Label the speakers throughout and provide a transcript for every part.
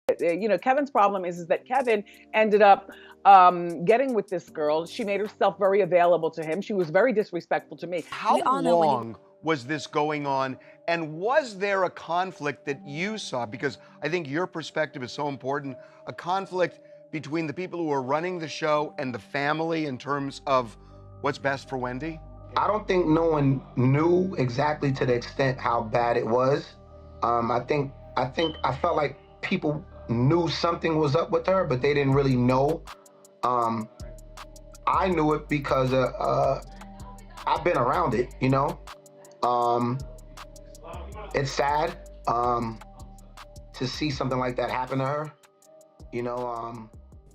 Speaker 1: Kevin's problem is that Kevin ended up getting with this girl. She made herself very available to him. She was very disrespectful to me.
Speaker 2: How long was this going on? And was there a conflict that you saw? Because I think your perspective is so important. A conflict between the people who are running the show and the family in terms of what's best for Wendy?
Speaker 3: I don't think no one knew exactly to the extent how bad it was. I felt like people knew something was up with her, but they didn't really know. I knew it because I've been around it, It's sad to see something like that happen to her,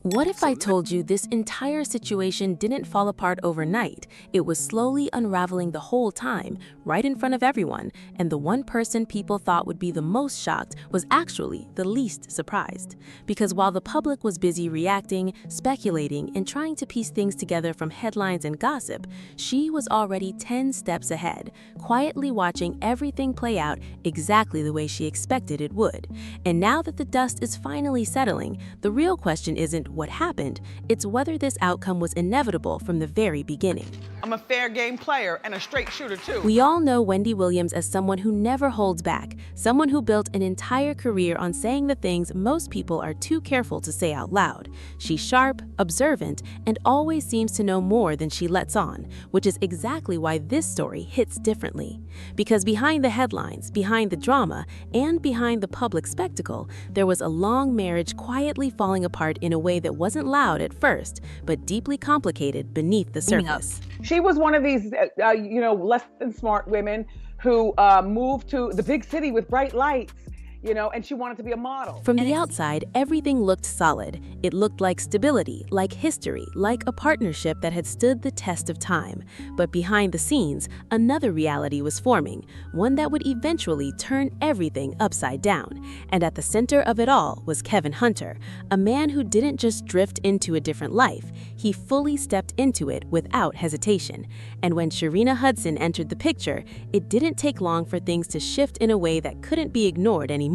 Speaker 4: What if I told you this entire situation didn't fall apart overnight? It was slowly unraveling the whole time, right in front of everyone, and the one person people thought would be the most shocked was actually the least surprised. Because while the public was busy reacting, speculating, and trying to piece things together from headlines and gossip, she was already 10 steps ahead, quietly watching everything play out exactly the way she expected it would. And now that the dust is finally settling, the real question isn't what happened, it's whether this outcome was inevitable from the very beginning.
Speaker 1: I'm a fair game player and a straight shooter too.
Speaker 4: We all know Wendy Williams as someone who never holds back, someone who built an entire career on saying the things most people are too careful to say out loud. She's sharp, observant, and always seems to know more than she lets on, which is exactly why this story hits differently. Because behind the headlines, behind the drama, and behind the public spectacle, there was a long marriage quietly falling apart in a way that wasn't loud at first, but deeply complicated beneath the surface.
Speaker 1: She was one of these, less than smart women who moved to the big city with bright lights, and she wanted to be a model.
Speaker 4: From the outside, everything looked solid. It looked like stability, like history, like a partnership that had stood the test of time. But behind the scenes, another reality was forming, one that would eventually turn everything upside down. And at the center of it all was Kevin Hunter, a man who didn't just drift into a different life, he fully stepped into it without hesitation. And when Sharina Hudson entered the picture, it didn't take long for things to shift in a way that couldn't be ignored anymore.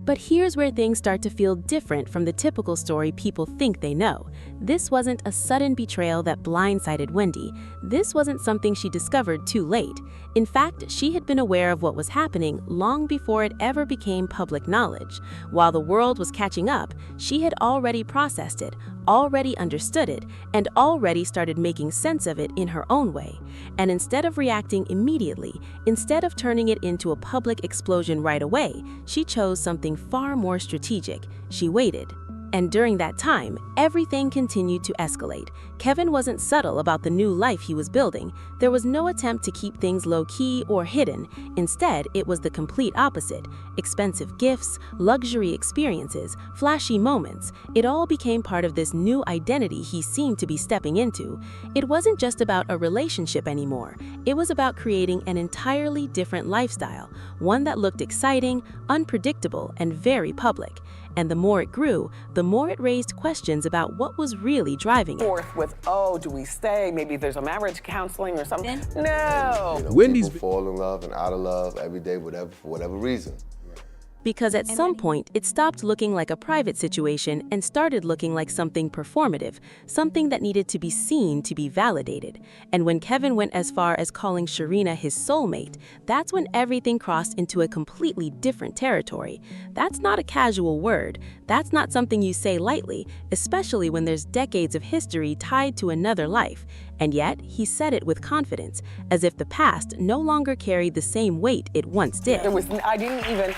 Speaker 4: But here's where things start to feel different from the typical story people think they know. This wasn't a sudden betrayal that blindsided Wendy. This wasn't something she discovered too late. In fact, she had been aware of what was happening long before it ever became public knowledge. While the world was catching up, she had already processed it, already understood it, and already started making sense of it in her own way. And instead of reacting immediately, instead of turning it into a public explosion right away, she chose something far more strategic. She waited. And during that time, everything continued to escalate. Kevin wasn't subtle about the new life he was building. There was no attempt to keep things low-key or hidden. Instead, it was the complete opposite. Expensive gifts, luxury experiences, flashy moments. It all became part of this new identity he seemed to be stepping into. It wasn't just about a relationship anymore. It was about creating an entirely different lifestyle, one that looked exciting, unpredictable, and very public. And the more it grew, the more it raised questions about what was really driving it.
Speaker 1: Forth with, do we stay? Maybe there's a marriage counseling or something. No.
Speaker 5: Wendy's people fall in love and out of love every day, for whatever reason.
Speaker 4: Because at some point, it stopped looking like a private situation and started looking like something performative, something that needed to be seen to be validated. And when Kevin went as far as calling Sharina his soulmate, that's when everything crossed into a completely different territory. That's not a casual word. That's not something you say lightly, especially when there's decades of history tied to another life. And yet, he said it with confidence, as if the past no longer carried the same weight it once did.
Speaker 1: I didn't even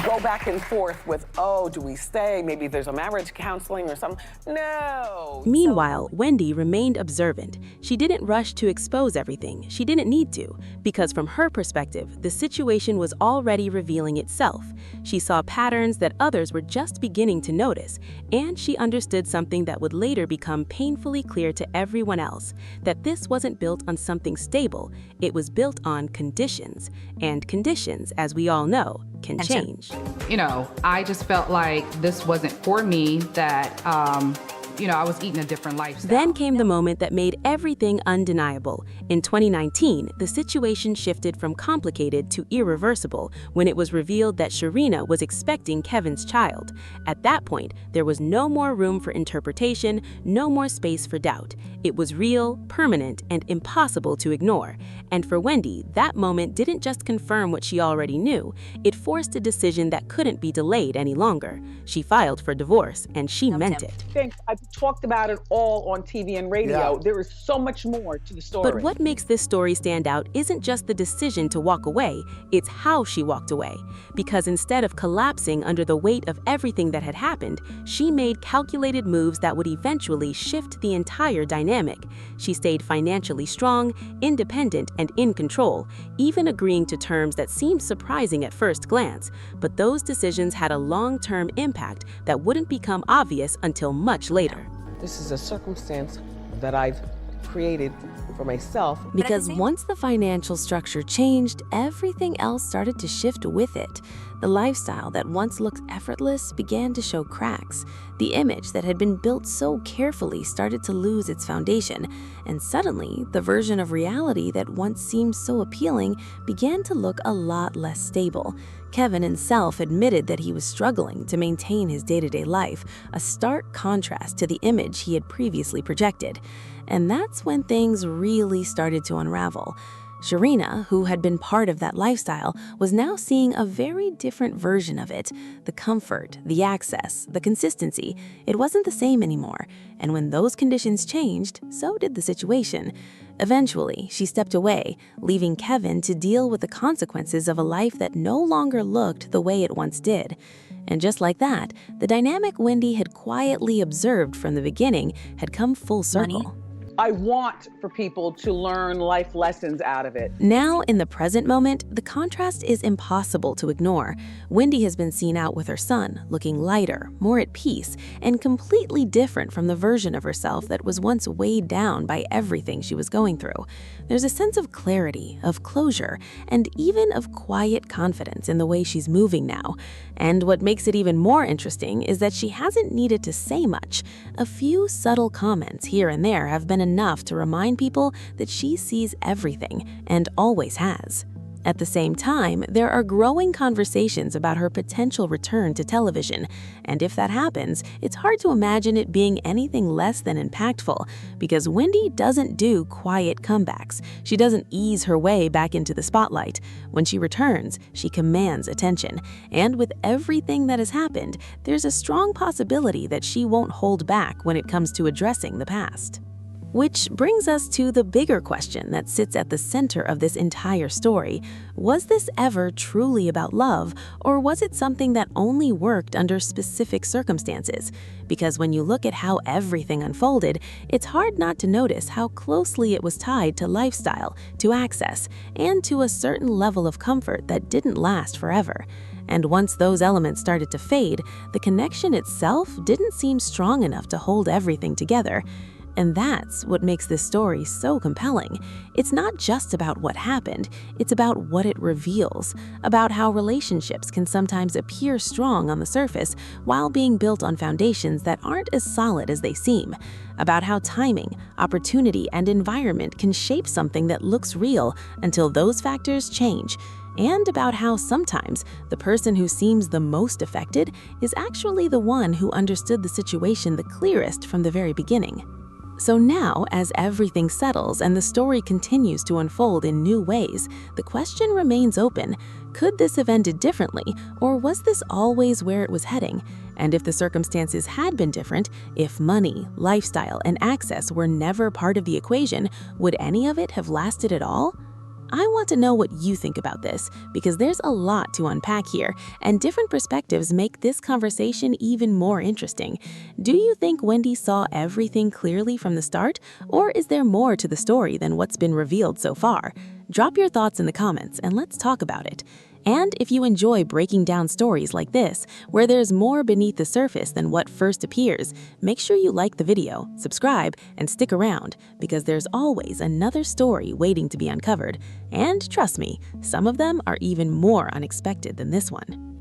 Speaker 1: go back and forth with, do we stay? Maybe there's a marriage counseling or something. No.
Speaker 4: Meanwhile, Wendy remained observant. She didn't rush to expose everything. She didn't need to, because from her perspective, the situation was already revealing itself. She saw patterns that others were just beginning to notice, and she understood something that would later become painfully clear to everyone else, that this wasn't built on something stable, it was built on conditions. And conditions, as we all know, can change.
Speaker 6: I just felt like this wasn't for me, that I was eating a different lifestyle.
Speaker 4: Then came the moment that made everything undeniable. In 2019, the situation shifted from complicated to irreversible when it was revealed that Sharina was expecting Kevin's child. At that point, there was no more room for interpretation, no more space for doubt. It was real, permanent, and impossible to ignore. And for Wendy, that moment didn't just confirm what she already knew, it forced a decision that couldn't be delayed any longer. She filed for divorce, and she meant it.
Speaker 1: I've talked about it all on TV and radio.
Speaker 3: Yeah.
Speaker 1: There is so much more to the story.
Speaker 4: But what makes this story stand out isn't just the decision to walk away, it's how she walked away. Because instead of collapsing under the weight of everything that had happened, she made calculated moves that would eventually shift the entire dynamic. She stayed financially strong, independent, and in control, even agreeing to terms that seemed surprising at first glance. But those decisions had a long-term impact that wouldn't become obvious until much later.
Speaker 7: This is a circumstance that I've created for myself.
Speaker 8: Because once the financial structure changed, everything else started to shift with it. The lifestyle that once looked effortless began to show cracks. The image that had been built so carefully started to lose its foundation, and suddenly, the version of reality that once seemed so appealing began to look a lot less stable. Kevin himself admitted that he was struggling to maintain his day-to-day life, a stark contrast to the image he had previously projected. And that's when things really started to unravel. Sharina, who had been part of that lifestyle, was now seeing a very different version of it. The comfort, the access, the consistency, it wasn't the same anymore. And when those conditions changed, so did the situation. Eventually, she stepped away, leaving Kevin to deal with the consequences of a life that no longer looked the way it once did. And just like that, the dynamic Wendy had quietly observed from the beginning had come full circle.
Speaker 1: I want for people to learn life lessons out of it.
Speaker 8: Now, in the present moment, the contrast is impossible to ignore. Wendy has been seen out with her son, looking lighter, more at peace, and completely different from the version of herself that was once weighed down by everything she was going through. There's a sense of clarity, of closure, and even of quiet confidence in the way she's moving now. And what makes it even more interesting is that she hasn't needed to say much. A few subtle comments here and there have been enough to remind people that she sees everything and always has. At the same time, there are growing conversations about her potential return to television, and if that happens, it's hard to imagine it being anything less than impactful, because Wendy doesn't do quiet comebacks. She doesn't ease her way back into the spotlight. When she returns, she commands attention, and with everything that has happened, there's a strong possibility that she won't hold back when it comes to addressing the past. Which brings us to the bigger question that sits at the center of this entire story. Was this ever truly about love, or was it something that only worked under specific circumstances? Because when you look at how everything unfolded, it's hard not to notice how closely it was tied to lifestyle, to access, and to a certain level of comfort that didn't last forever. And once those elements started to fade, the connection itself didn't seem strong enough to hold everything together. And that's what makes this story so compelling. It's not just about what happened, it's about what it reveals, about how relationships can sometimes appear strong on the surface while being built on foundations that aren't as solid as they seem, about how timing, opportunity, and environment can shape something that looks real until those factors change, and about how sometimes the person who seems the most affected is actually the one who understood the situation the clearest from the very beginning. So now, as everything settles and the story continues to unfold in new ways, the question remains open. Could this have ended differently, or was this always where it was heading? And if the circumstances had been different, if money, lifestyle, and access were never part of the equation, would any of it have lasted at all? I want to know what you think about this, because there's a lot to unpack here, and different perspectives make this conversation even more interesting. Do you think Wendy saw everything clearly from the start, or is there more to the story than what's been revealed so far? Drop your thoughts in the comments and let's talk about it. And if you enjoy breaking down stories like this, where there's more beneath the surface than what first appears, make sure you like the video, subscribe, and stick around, because there's always another story waiting to be uncovered. And trust me, some of them are even more unexpected than this one.